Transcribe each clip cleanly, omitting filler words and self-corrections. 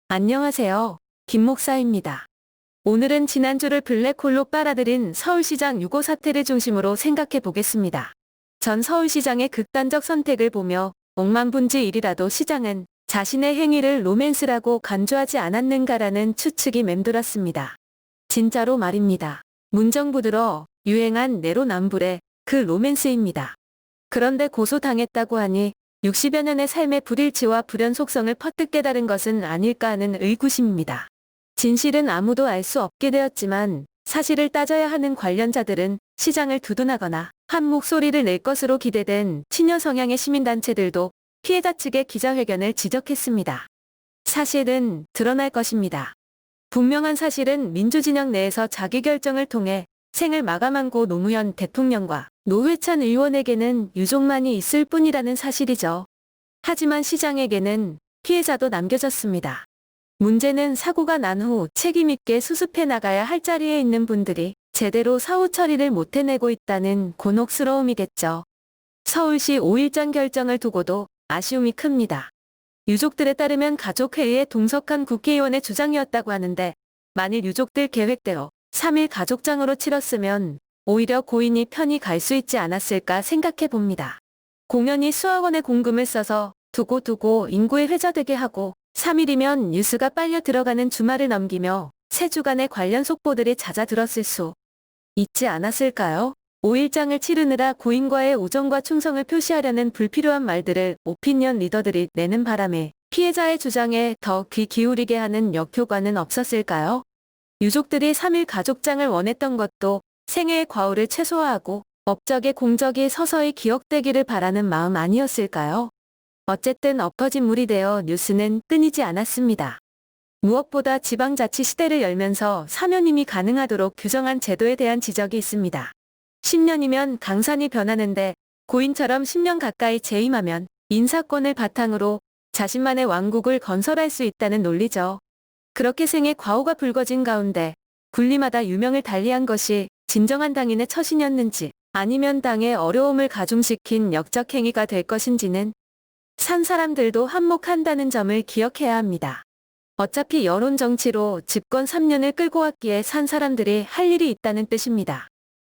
안녕하세요. 김 목사입니다. 오늘은 지난주를 블랙홀로 빨아들인 서울시장 6.5 사태를 중심으로 생각해 보겠습니다. 전 서울시장의 극단적 선택을 보며 억만분지 1이라도 시장은 자신의 행위를 로맨스라고 간주하지 않았는가라는 추측이 맴돌았습니다. 진짜로 말입니다. 문정부 들어 유행한 내로남불의 그 로맨스입니다. 그런데 고소당했다고 하니 60여 년의 삶의 불일치와 불연 속성을 퍼뜩 깨달은 것은 아닐까 하는 의구심입니다. 진실은 아무도 알 수 없게 되었지만 사실을 따져야 하는 관련자들은 시장을 두둔하거나 한 목소리를 낼 것으로 기대된 친여 성향의 시민단체들도 피해자 측의 기자회견을 지적했습니다. 사실은 드러날 것입니다. 분명한 사실은 민주진영 내에서 자기결정을 통해 생을 마감한 고 노무현 대통령과 노회찬 의원에게는 유족만이 있을 뿐이라는 사실이죠. 하지만 시장에게는 피해자도 남겨졌습니다. 문제는 사고가 난 후 책임있게 수습해 나가야 할 자리에 있는 분들이 제대로 사후 처리를 못 해내고 있다는 곤혹스러움이겠죠. 서울시 5.1장 결정을 두고도 아쉬움이 큽니다. 유족들에 따르면 가족회의에 동석한 국회의원의 주장이었다고 하는데 만일 유족들 계획대로 3일 가족장으로 치렀으면 오히려 고인이 편히 갈 수 있지 않았을까 생각해 봅니다. 공연히 수억 원의 공금을 써서 두고 인구에 회자되게 하고 3일이면 뉴스가 빨려 들어가는 주말을 넘기며 세 주간의 관련 속보들이 잦아들었을 수 있지 않았을까요? 5.1장을 치르느라 고인과의 우정과 충성을 표시하려는 불필요한 말들을 오피니언 리더들이 내는 바람에 피해자의 주장에 더 귀 기울이게 하는 역효과는 없었을까요? 유족들이 3일 가족장을 원했던 것도 생애의 과오를 최소화하고 업적의 공적이 서서히 기억되기를 바라는 마음 아니었을까요? 어쨌든 엎어진 물이 되어 뉴스는 끊이지 않았습니다. 무엇보다 지방자치 시대를 열면서 사면임이 가능하도록 규정한 제도에 대한 지적이 있습니다. 10년이면 강산이 변하는데 고인처럼 10년 가까이 재임하면 인사권을 바탕으로 자신만의 왕국을 건설할 수 있다는 논리죠. 그렇게 생애 과오가 불거진 가운데 군림하다 유명을 달리한 것이 진정한 당인의 처신이었는지 아니면 당의 어려움을 가중시킨 역적 행위가 될 것인지는 산 사람들도 한몫한다는 점을 기억해야 합니다. 어차피 여론 정치로 집권 3년을 끌고 왔기에 산 사람들이 할 일이 있다는 뜻입니다.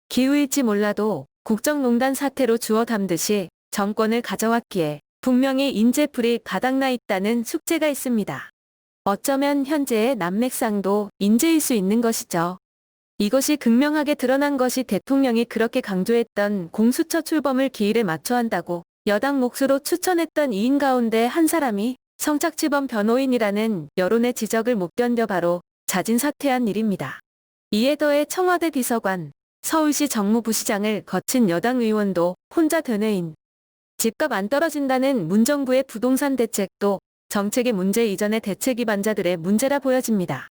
기후일지 몰라도 국정농단 사태로 주워 담듯이 정권을 가져왔기에 분명히 인재풀이 바닥나 있다는 숙제가 있습니다. 어쩌면 현재의 난맥상도 인재일 수 있는 것이죠. 이것이 극명하게 드러난 것이 대통령이 그렇게 강조했던 공수처 출범을 기일에 맞춰 한다고 여당 몫으로 추천했던 2인 가운데 한 사람이 성착취범 변호인이라는 여론의 지적을 못 견뎌 바로 자진 사퇴한 일입니다. 이에 더해 청와대 비서관, 서울시 정무부시장을 거친 여당 의원도 혼자 되뇌인 집값 안 떨어진다는 문정부의 부동산 대책도 정책의 문제 이전의 대책 위반자들의 문제라 보여집니다.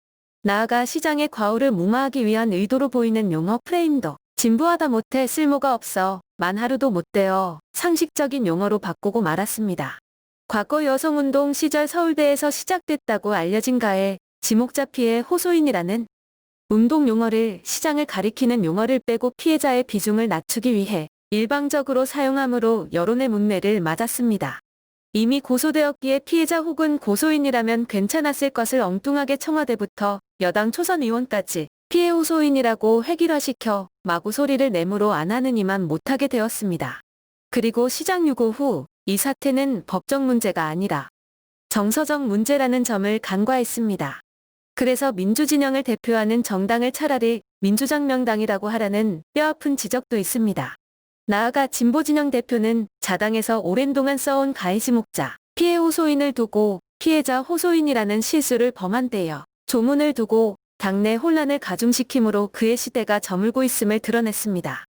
나아가 시장의 과오를 무마하기 위한 의도로 보이는 용어 프레임도 진부하다 못해 쓸모가 없어 만 하루도 못 되어 상식적인 용어로 바꾸고 말았습니다. 과거 여성운동 시절 서울대에서 시작됐다고 알려진 가해 지목자 피해 호소인이라는 운동 용어를 시장을 가리키는 용어를 빼고 피해자의 비중을 낮추기 위해 일방적으로 사용함으로 여론의 문매를 맞았습니다. 이미 고소되었기에 피해자 혹은 고소인이라면 괜찮았을 것을 엉뚱하게 청와대부터 여당 초선 의원까지 피해 호소인이라고 획일화시켜 마구 소리를 내므로 안 하는 이만 못하게 되었습니다. 그리고 시장 유고 후 이 사태는 법적 문제가 아니라 정서적 문제라는 점을 간과했습니다. 그래서 민주진영을 대표하는 정당을 차라리 민주정명당이라고 하라는 뼈아픈 지적도 있습니다. 나아가 진보진영 대표는 자당에서 오랜 동안 써온 가해지목자, 피해 호소인을 두고 피해자 호소인이라는 실수를 범한 때여 조문을 두고 당내 혼란을 가중시키므로 그의 시대가 저물고 있음을 드러냈습니다.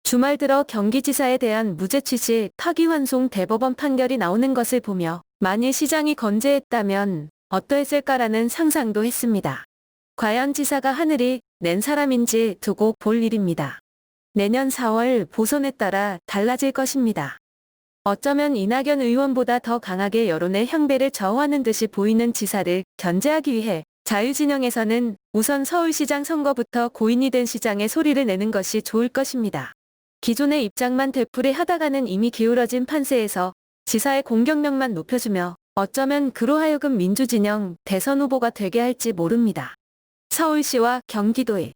주말 들어 경기지사에 대한 무죄 취지 파기환송 대법원 판결이 나오는 것을 보며 만일 시장이 건재했다면 어떠했을까라는 상상도 했습니다. 과연 지사가 하늘이 낸 사람인지 두고 볼 일입니다. 내년 4월 보선에 따라 달라질 것입니다. 어쩌면 이낙연 의원보다 더 강하게 여론의 향배를 저어하는 듯이 보이는 지사를 견제하기 위해 자유진영에서는 우선 서울시장 선거부터 고인이 된 시장의 소리를 내는 것이 좋을 것입니다. 기존의 입장만 되풀이하다가는 이미 기울어진 판세에서 지사의 공격력만 높여주며 어쩌면 그로 하여금 민주진영 대선 후보가 되게 할지 모릅니다. 서울시와 경기도의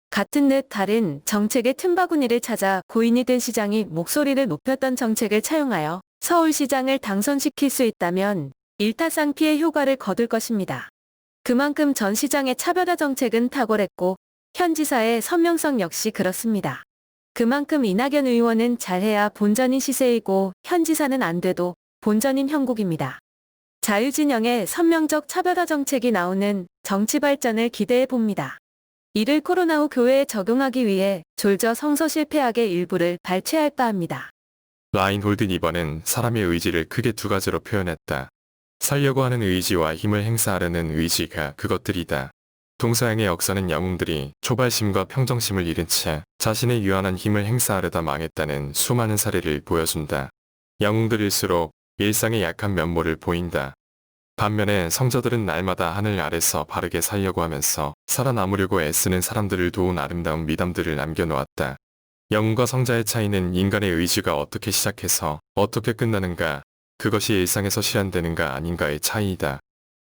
같은 듯 다른 정책의 틈바구니를 찾아 고인이 된 시장이 목소리를 높였던 정책을 차용하여 서울시장을 당선시킬 수 있다면 일타쌍피의 효과를 거둘 것입니다. 그만큼 전 시장의 차별화 정책은 탁월했고 현 지사의 선명성 역시 그렇습니다. 그만큼 이낙연 의원은 잘해야 본전인 시세이고 현 지사는 안 돼도 본전인 형국입니다. 자유진영의 선명적 차별화 정책이 나오는 정치 발전을 기대해 봅니다. 이를 코로나 후 교회에 적용하기 위해 졸저 성서 실패학의 일부를 발췌할까 합니다. 라인홀드 2번은 사람의 의지를 크게 두 가지로 표현했다. 살려고 하는 의지와 힘을 행사하려는 의지가 그것들이다. 동서양의 역사는 영웅들이 초발심과 평정심을 잃은 채 자신의 유한한 힘을 행사하려다 망했다는 수많은 사례를 보여준다. 영웅들일수록 일상의 약한 면모를 보인다. 반면에 성저들은 날마다 하늘 아래서 바르게 살려고 하면서 살아남으려고 애쓰는 사람들을 도운 아름다운 미담들을 남겨놓았다. 영웅과 성자의 차이는 인간의 의지가 어떻게 시작해서 어떻게 끝나는가, 그것이 일상에서 실현되는가 아닌가의 차이이다.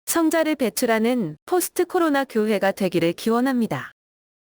성자를 배출하는 포스트 코로나 교회가 되기를 기원합니다.